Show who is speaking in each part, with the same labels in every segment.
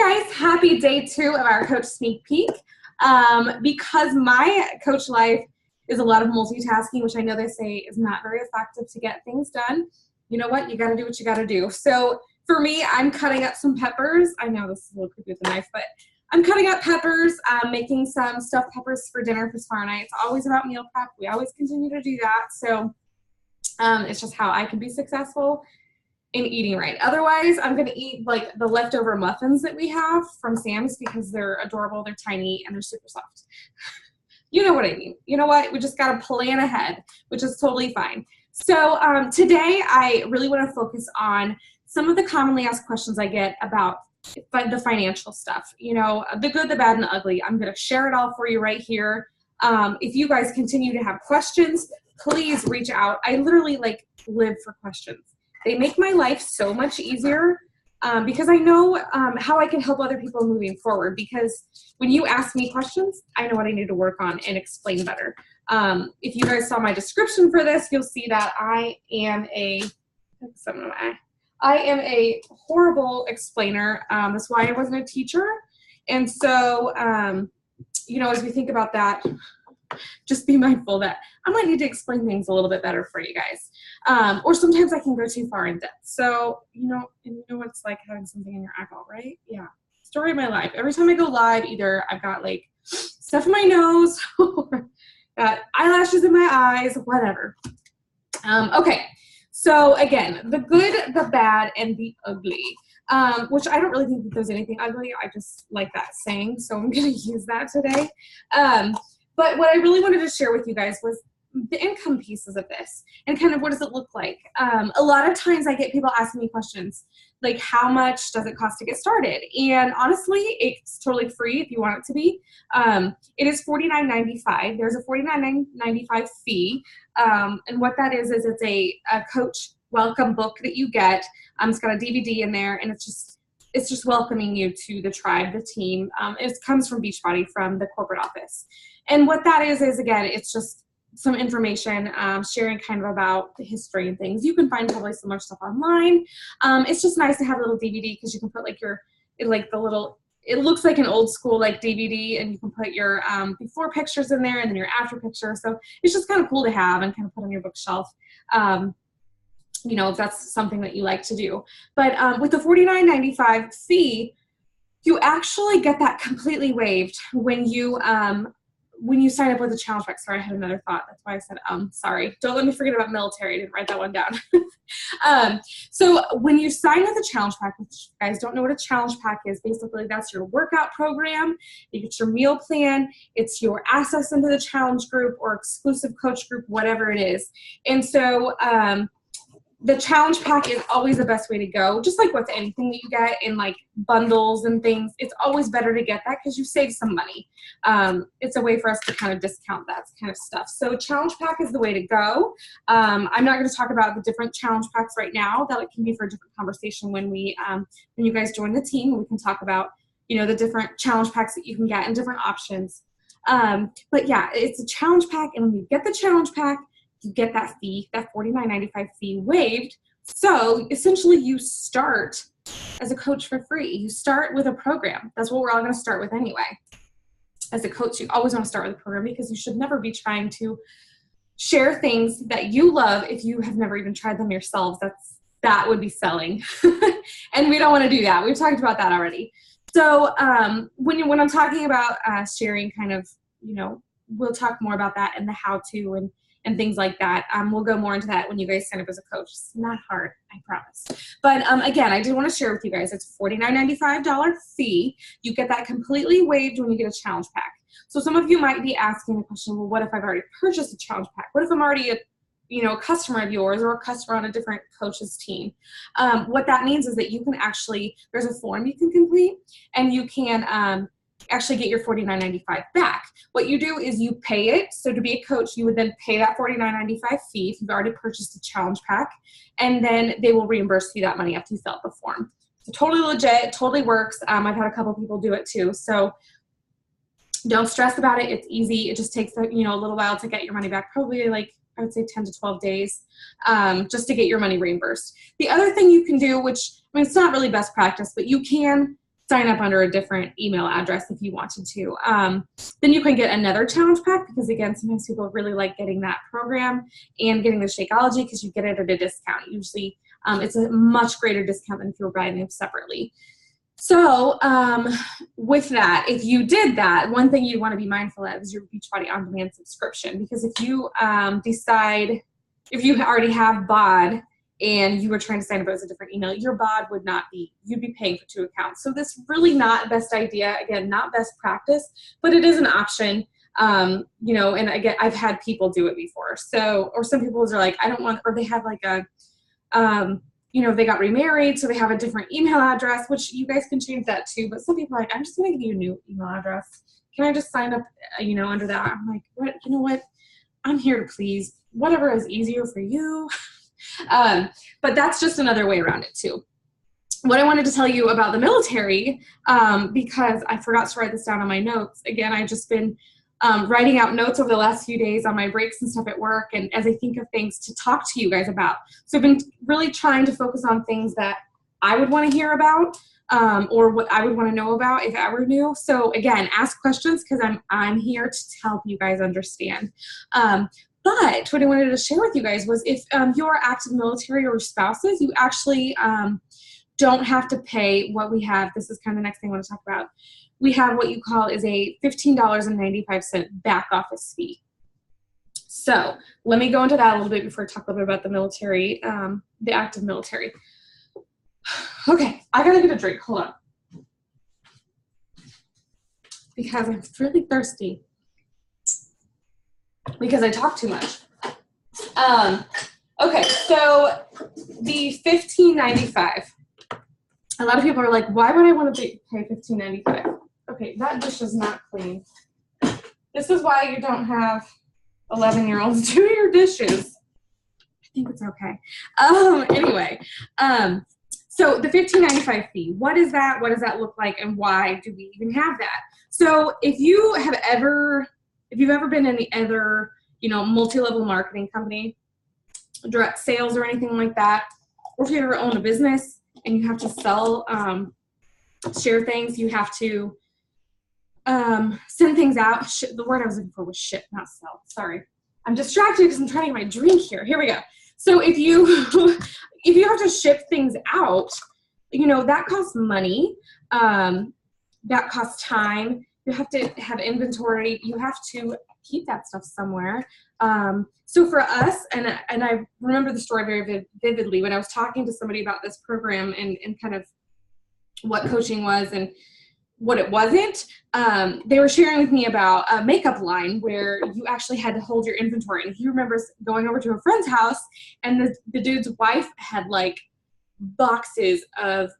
Speaker 1: guys, happy day 2 of our coach sneak peek. Because my coach life is a lot of multitasking, which I know they say is not very effective to get things done. You know what? You got to do what you got to do. So for me, I'm cutting up some peppers. I know this is a little creepy with a knife, but I'm cutting up peppers, making some stuffed peppers for dinner for tomorrow night. It's always about meal prep. We always continue to do that. So it's just how I can be successful in eating right. Otherwise, I'm going to eat like the leftover muffins that we have from Sam's because they're adorable, they're tiny, and they're super soft. You know what I mean. You know what? We just got to plan ahead, which is totally fine. So today, I really want to focus on some of the commonly asked questions I get about the financial stuff. You know, the good, the bad, and the ugly. I'm going to share it all for you right here. If you guys continue to have questions, please reach out. I literally live for questions. They make my life so much easier because I know how I can help other people moving forward, because when you ask me questions, I know what I need to work on and explain better. If you guys saw my description for this, you'll see that I am a horrible explainer. That's why I wasn't a teacher. And so, you know, as we think about that, just be mindful that I might need to explain things a little bit better for you guys. Or sometimes I can go too far in depth. So, you know what it's like having something in your eyeball, right? Yeah. Story of my life. Every time I go live, either I've got like stuff in my nose or eyelashes in my eyes, whatever. Okay. So again, the good, the bad, and the ugly, which I don't really think that there's anything ugly. I just like that saying. So I'm going to use that today. But what I really wanted to share with you guys was the income pieces of this and kind of what does it look like. A lot of times I get people asking me questions like, how much does it cost to get started? And honestly, it's totally free if you want it to be. It is $49.95. There's a $49.95 fee. And what that is it's a coach welcome book that you get. It's got a DVD in there, and it's just welcoming you to the tribe, the team. It comes from Beachbody, from the corporate office. And what that is again, it's just some information, sharing kind of about the history and things. You can find probably similar stuff online. It's just nice to have a little DVD because you can put it looks like an old school DVD, and you can put your before pictures in there and then your after picture. So it's just kind of cool to have and kind of put on your bookshelf. You know, if that's something that you like to do. But with the $49.95 fee, you actually get that completely waived when you sign up with a challenge pack. Sorry, I had another thought. That's why I said, sorry. Don't let me forget about military. I didn't write that one down. So when you sign with a challenge pack, which you guys don't know what a challenge pack is, basically that's your workout program. You get your meal plan. It's your access into the challenge group or exclusive coach group, whatever it is. And so, the challenge pack is always the best way to go, just like with anything that you get in like bundles and things. It's always better to get that because you save some money. It's a way for us to kind of discount that kind of stuff. So challenge pack is the way to go. I'm not going to talk about the different challenge packs right now. That can be for a different conversation when you guys join the team. We can talk about, you know, the different challenge packs that you can get and different options. But yeah, it's a challenge pack, and when you get the challenge pack, you get that fee, that $49.95 fee waived. So essentially you start as a coach for free. You start with a program. That's what we're all going to start with anyway. As a coach, you always want to start with a program because you should never be trying to share things that you love if you have never even tried them yourselves. That would be selling. And we don't want to do that. We've talked about that already. So when I'm talking about sharing kind of, you know, we'll talk more about that and the how-to and things like that. We'll go more into that when you guys sign up as a coach. It's not hard, I promise. But again, I did want to share with you guys, it's a $49.95 fee. You get that completely waived when you get a challenge pack. So some of you might be asking the question, well, what if I've already purchased a challenge pack? What if I'm already a customer of yours or a customer on a different coach's team? What that means is that you can actually, there's a form you can complete, and you can actually get your $49.95 back. What you do is you pay it. So to be a coach, you would then pay that $49.95 fee if you've already purchased a challenge pack, and then they will reimburse you that money after you fill out the form. So totally legit, totally works. I've had a couple people do it too. So don't stress about it. It's easy. It just takes a little while to get your money back, probably like I would say 10 to 12 days, just to get your money reimbursed. The other thing you can do, which, I mean, it's not really best practice, but you can sign up under a different email address if you wanted to. Then you can get another challenge pack because, again, sometimes people really like getting that program and getting the Shakeology because you get it at a discount. Usually it's a much greater discount than if you're buying them separately. So with that, if you did that, one thing you want to be mindful of is your Beachbody On-Demand subscription, because if you decide, if you already have BOD and you were trying to sign up as a different email, your BOD would not be, you'd be paying for 2 accounts. So this really not best idea. Again, not best practice, but it is an option. You know, and again, I've had people do it before. So, or some people are like, I don't want, or they have like a, you know, they got remarried, so they have a different email address, which you guys can change that too. But some people are like, I'm just going to give you a new email address. Can I just sign up, you know, under that? I'm like, what? You know what? I'm here to please. Whatever is easier for you. But that's just another way around it too. What I wanted to tell you about the military, because I forgot to write this down on my notes. Again, I've just been writing out notes over the last few days on my breaks and stuff at work, and as I think of things to talk to you guys about. So I've been really trying to focus on things that I would want to hear about, or what I would want to know about if I were new. So again, ask questions because I'm here to help you guys understand. But what I wanted to share with you guys was if you're active military or spouses, you actually don't have to pay what we have. This is kind of the next thing I want to talk about. We have what you call is a $15.95 back office fee. So let me go into that a little bit before I talk a little bit about the military, the active military. Okay, I gotta get a drink. Hold on. Because I'm really thirsty. Because I talk too much. Okay, so the $15.95. A lot of people are like, why would I want to pay $15.95? Okay, that dish is not clean. This is why you don't have 11-year-olds do your dishes. I think it's okay. Anyway, so the $15.95 fee, what is that? What does that look like? And why do we even have that? So if you've ever been in the other, you know, multi-level marketing company, direct sales or anything like that, or if you ever own a business and you have to sell, share things, you have to send things out. The word I was looking for was ship, not sell. Sorry. I'm distracted because I'm trying to get my drink here. Here we go. So if you have to ship things out, you know, that costs money. That costs time. You have to have inventory. You have to keep that stuff somewhere. So for us, and I remember the story very vividly when I was talking to somebody about this program and kind of what coaching was and what it wasn't. They were sharing with me about a makeup line where you actually had to hold your inventory. And he remembers going over to a friend's house and the dude's wife had like boxes of,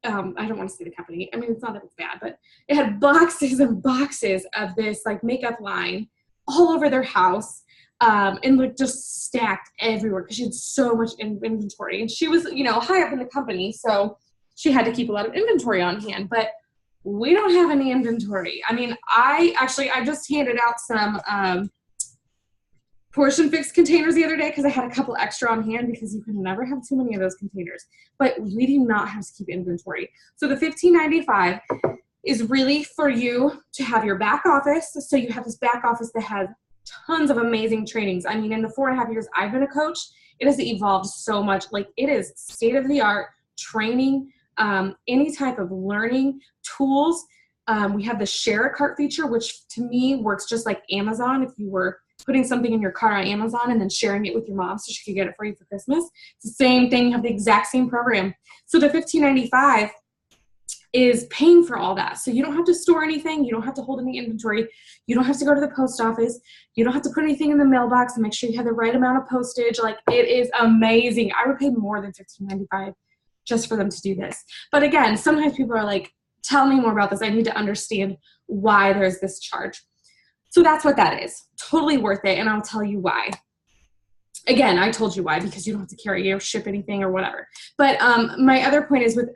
Speaker 1: I don't want to say the company. I mean, it's not that it's bad, but it had boxes and boxes of this like makeup line all over their house. And like just stacked everywhere because she had so much inventory. And she was, you know, high up in the company, so she had to keep a lot of inventory on hand. But we don't have any inventory. I mean, I just handed out some portion fix containers the other day because I had a couple extra on hand because you can never have too many of those containers. But we do not have to keep inventory. So the $15.95 is really for you to have your back office. So you have this back office that has tons of amazing trainings. I mean, in the 4.5 years I've been a coach, it has evolved so much. Like, it is state-of-the-art training, any type of learning tools. We have the share a cart feature, which to me works just like Amazon. If you were putting something in your cart on Amazon and then sharing it with your mom so she could get it for you for Christmas, it's the same thing. You have the exact same program. So the $15.95 is paying for all that. So you don't have to store anything. You don't have to hold any inventory. You don't have to go to the post office. You don't have to put anything in the mailbox and make sure you have the right amount of postage. Like, it is amazing. I would pay more than $15.95 just for them to do this. But again, sometimes people are like, tell me more about this. I need to understand why there's this charge. So that's what that is. Totally worth it. And I'll tell you why. Again, I told you why, because you don't have to carry or ship anything or whatever. But my other point is with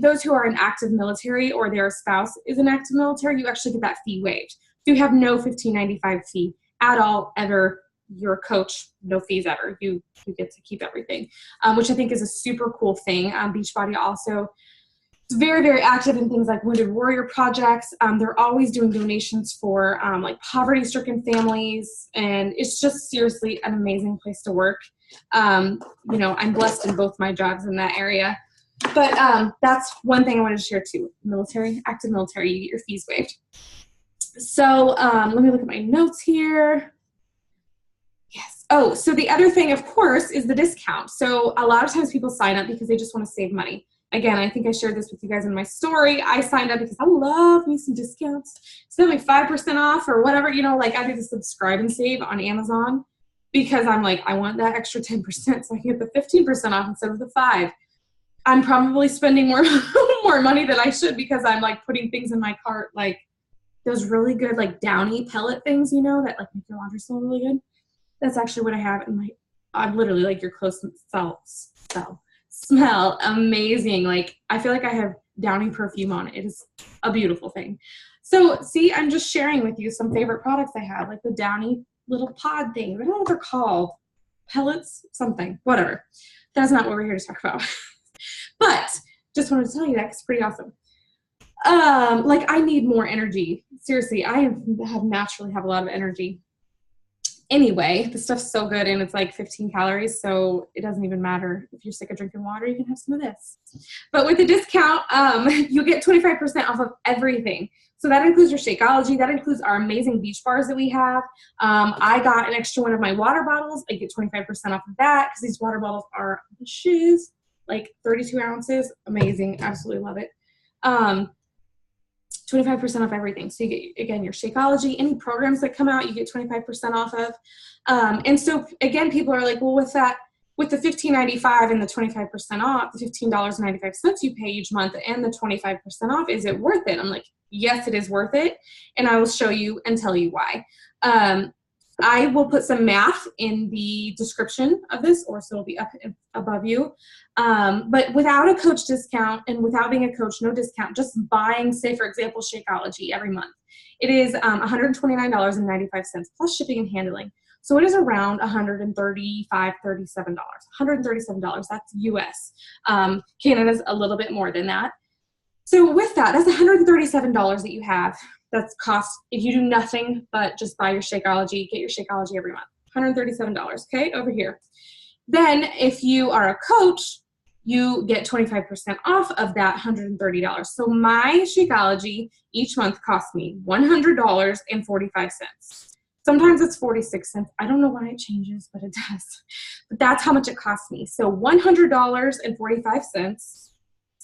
Speaker 1: those who are in active military or their spouse is in active military, you actually get that fee waived. So you have no $15.95 fee at all, ever. Your coach, no fees ever. You get to keep everything, which I think is a super cool thing. Beachbody also very, very active in things like Wounded Warrior projects. They're always doing donations for like poverty-stricken families, and it's just seriously an amazing place to work. You know, I'm blessed in both my jobs in that area. But that's one thing I wanted to share too. Military, active military, you get your fees waived. So let me look at my notes here. Yes. Oh, so the other thing, of course, is the discount. So a lot of times people sign up because they just want to save money. Again, I think I shared this with you guys in my story. I signed up because I love me some discounts. So like 5% off or whatever, you know, like I do the subscribe and save on Amazon because I'm like, I want that extra 10% so I can get the 15% off instead of the 5%. I'm probably spending more money than I should because I'm like putting things in my cart, like those really good like Downy pellet things, you know, that like make your laundry smell really good. That's actually what I have in my, I'm literally like your clothes smell amazing. Like I feel like I have Downy perfume on it. It is a beautiful thing. So see, I'm just sharing with you some favorite products I have, like the Downy little pod thing. I don't know what they're called. Pellets, something, whatever. That's not what we're here to talk about. But just wanted to tell you that 'cause it's pretty awesome. Like I need more energy. Seriously, I have naturally have a lot of energy. Anyway, the stuff's so good and it's like 15 calories, so it doesn't even matter. If you're sick of drinking water, you can have some of this. But with the discount, you get 25% off of everything. So that includes your Shakeology. That includes our amazing beach bars that we have. I got an extra one of my water bottles. I get 25% off of that because these water bottles are delicious, like 32 ounces. Amazing. Absolutely love it. 25% off everything. So you get, again, your Shakeology, any programs that come out, you get 25% off of. And so again, people are like, well, with the $15.95 and the 25% off, the $15.95 you pay each month and the 25% off, is it worth it? I'm like, yes, it is worth it. And I will show you and tell you why. I will put some math in the description of this, or so it'll be up above you. But without a coach discount and without being a coach, no discount, just buying, say, for example, Shakeology every month, it is $129.95 plus shipping and handling. So it is around $137. $137, that's US. Canada's a little bit more than that. So with that, that's $137 that you have. That's cost if you do nothing but just buy your Shakeology, get your Shakeology every month. $137, okay, over here. Then if you are a coach, you get 25% off of that $130. So my Shakeology each month costs me $100.45. Sometimes it's 46 cents. I don't know why it changes, but it does. But that's how much it costs me. So $100.45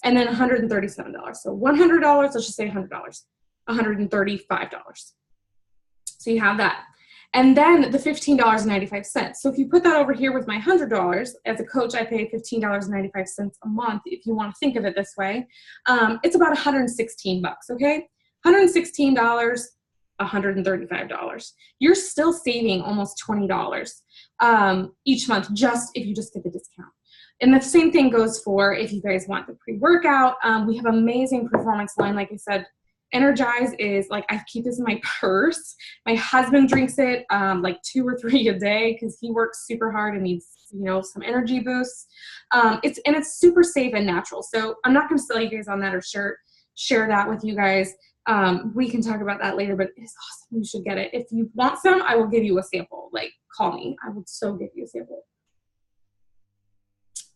Speaker 1: and then $137. So $100, let's just say $100. $135. So you have that. And then the $15.95. So if you put that over here with my $100, as a coach, I pay $15.95 a month. If you want to think of it this way, it's about $116, okay? $116, $135. You're still saving almost $20 each month, just if you just get the discount. And the same thing goes for if you guys want the pre-workout. We have amazing performance line, like I said. Energize is like, I keep this in my purse. My husband drinks it like 2 or 3 a day because he works super hard and needs, you know, some energy boosts. It's super safe and natural. So I'm not going to sell you guys on that or share that with you guys. We can talk about that later, but it's awesome. You should get it. If you want some, I will give you a sample. Like, call me. I would so give you a sample.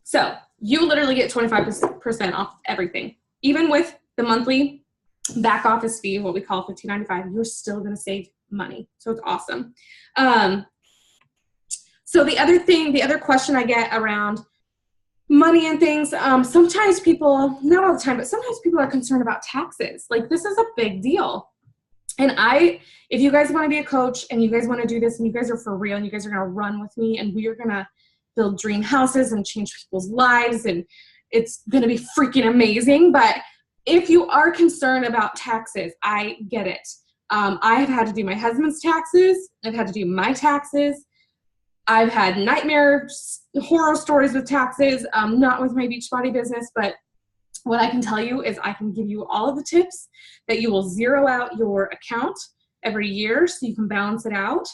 Speaker 1: So you literally get 25% off everything. Even with the monthly back office fee, what we call $15.95, you're still going to save money. So it's awesome. So the other question I get around money and things, sometimes people, not all the time, but sometimes people are concerned about taxes. Like, this is a big deal. And if you guys want to be a coach and you guys want to do this and you guys are for real and you guys are going to run with me and we are going to build dream houses and change people's lives and it's going to be freaking amazing. But if you are concerned about taxes, I get it. I have had to do my husband's taxes. I've had to do my taxes. I've had horror stories with taxes, not with my Beachbody business, but what I can tell you is I can give you all of the tips that you will zero out your account every year so you can balance it out.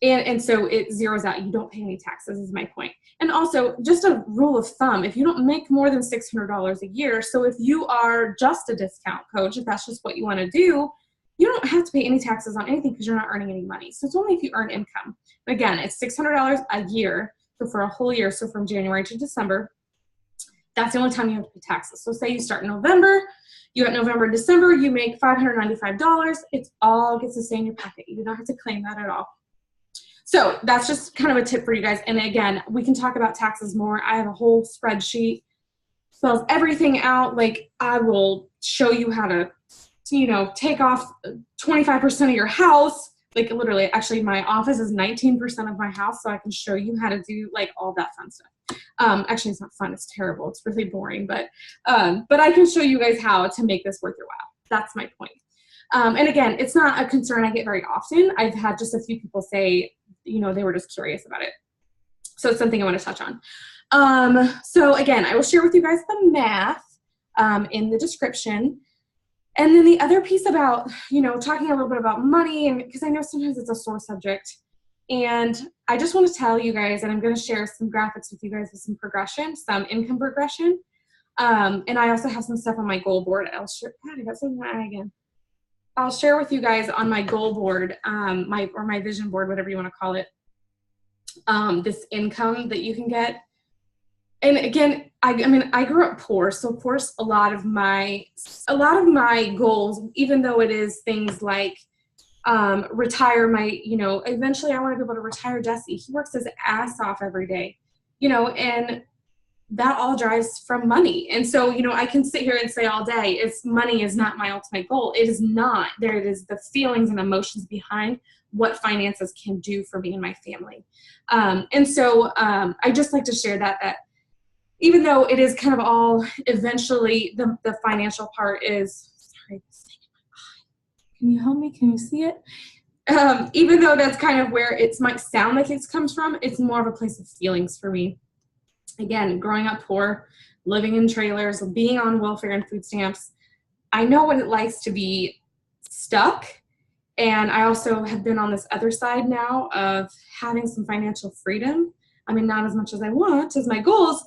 Speaker 1: And so it zeroes out. You don't pay any taxes is my point. And also, just a rule of thumb, if you don't make more than $600 a year, so if you are just a discount coach, if that's just what you want to do, you don't have to pay any taxes on anything because you're not earning any money. So it's only if you earn income. Again, it's $600 a year, so for a whole year, so from January to December, that's the only time you have to pay taxes. So say you start in November, you got November and December, you make $595, it all gets to stay in your pocket. You do not have to claim that at all. So that's just kind of a tip for you guys. And again, we can talk about taxes more. I have a whole spreadsheet, spells everything out. Like I will show you how to, take off 25% of your house. Like literally, actually my office is 19% of my house. So I can show you how to do like all that fun stuff. Actually it's not fun. It's terrible. It's really boring, but I can show you guys how to make this worth your while. That's my point. And again, it's not a concern I get very often. I've had just a few people say, they were just curious about it. So it's something I want to touch on. So again, I will share with you guys the math in the description. And then the other piece about, talking a little bit about money, and because I know sometimes it's a sore subject. And I just want to tell you guys, and I'm going to share some graphics with you guys with some progression, some income progression. And I also have some stuff on my goal board. I'll share. God, I got something in my eye again. I'll share with you guys on my goal board, my vision board, whatever you want to call it, this income that you can get. And again, I grew up poor, so of course a lot of my goals, even though it is things like retire my, eventually I want to be able to retire Jesse. He works his ass off every day, and that all drives from money. And so, I can sit here and say all day, money is not my ultimate goal. It is not. There it is, the feelings and emotions behind what finances can do for me and my family. And so I just like to share that even though it is kind of all eventually the financial part is, sorry, this thing in my eye. Can you help me? Can you see it? Even though that's kind of where it might sound like it comes from, it's more of a place of feelings for me. Again, growing up poor, living in trailers, being on welfare and food stamps, I know what it likes to be stuck. And I also have been on this other side now of having some financial freedom. I mean, not as much as I want as my goals,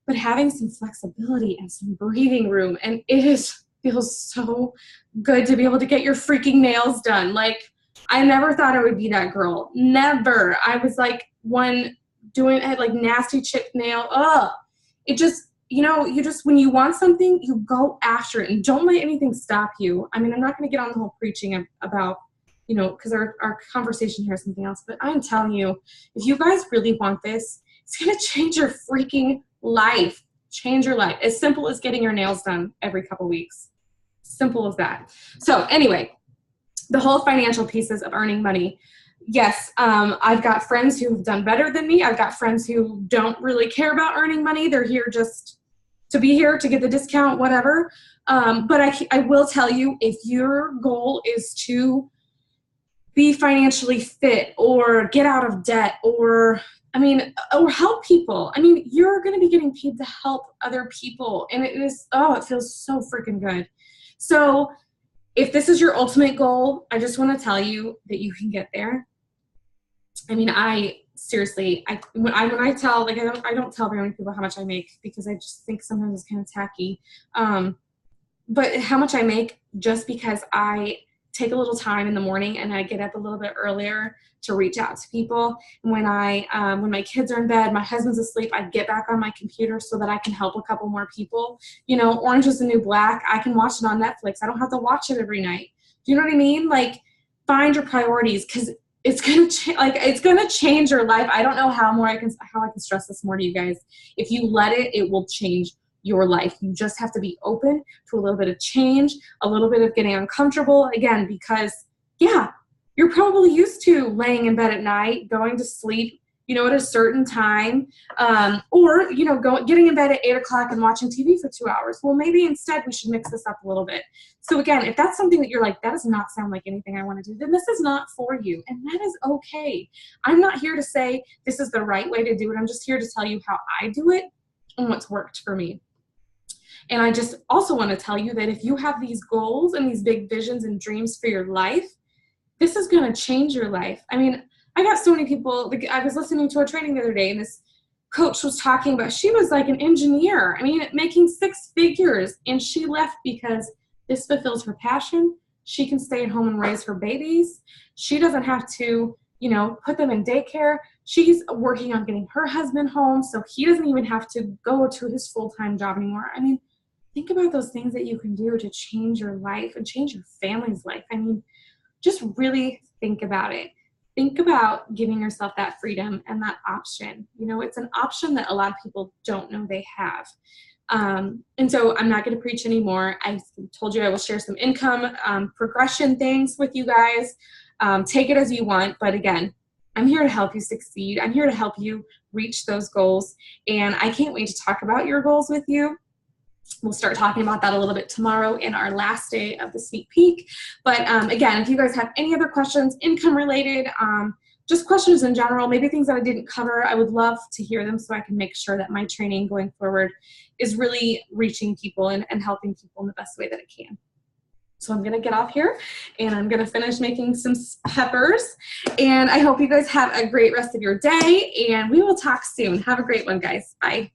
Speaker 1: but having some flexibility and some breathing room. And it feels so good to be able to get your freaking nails done. Like, I never thought I would be that girl. Never. I was like I had like nasty chipped nail. It just, when you want something, you go after it and don't let anything stop you. I mean, I'm not going to get on the whole preaching about, because our conversation here is something else, but I'm telling you, if you guys really want this, it's going to change your freaking life. Change your life. As simple as getting your nails done every couple weeks. Simple as that. So anyway, the whole financial pieces of earning money. Yes, I've got friends who've done better than me. I've got friends who don't really care about earning money. They're here just to be here, to get the discount, whatever. But I will tell you, if your goal is to be financially fit or get out of debt or help people. You're going to be getting paid to help other people. And it feels so freaking good. So if this is your ultimate goal, I just want to tell you that you can get there. When I tell, I don't tell very many people how much I make because I just think sometimes it's kind of tacky. But how much I make just because I take a little time in the morning and I get up a little bit earlier to reach out to people. And when my kids are in bed, my husband's asleep, I get back on my computer so that I can help a couple more people. Orange is the New Black. I can watch it on Netflix. I don't have to watch it every night. Do you know what I mean? Like, find your priorities because it's gonna change your life. I don't know how I can stress this more to you guys. If you let it, it will change your life. You just have to be open to a little bit of change, a little bit of getting uncomfortable again, because you're probably used to laying in bed at night, going to sleep, at a certain time, or, getting in bed at 8 o'clock and watching TV for 2 hours. Well, maybe instead we should mix this up a little bit. So again, if that's something that you're like, that does not sound like anything I want to do, then this is not for you. And that is okay. I'm not here to say this is the right way to do it. I'm just here to tell you how I do it and what's worked for me. And I just also want to tell you that if you have these goals and these big visions and dreams for your life, this is going to change your life. I got so many people, like, I was listening to a training the other day, and this coach was talking about, she was like an engineer, I mean, making 6 figures, and she left because this fulfills her passion. She can stay at home and raise her babies. She doesn't have to, you know, put them in daycare. She's working on getting her husband home, so he doesn't even have to go to his full-time job anymore. I mean, think about those things that you can do to change your life and change your family's life. I mean, just really think about it. Think about giving yourself that freedom and that option. You know, it's an option that a lot of people don't know they have. And so I'm not going to preach anymore. I told you I will share some income progression things with you guys. Take it as you want. But again, I'm here to help you succeed. I'm here to help you reach those goals. And I can't wait to talk about your goals with you. We'll start talking about that a little bit tomorrow in our last day of the sneak peek. But again, if you guys have any other questions, income related, just questions in general, maybe things that I didn't cover, I would love to hear them so I can make sure that my training going forward is really reaching people and helping people in the best way that it can. So I'm going to get off here, and I'm going to finish making some peppers. And I hope you guys have a great rest of your day, and we will talk soon. Have a great one, guys. Bye.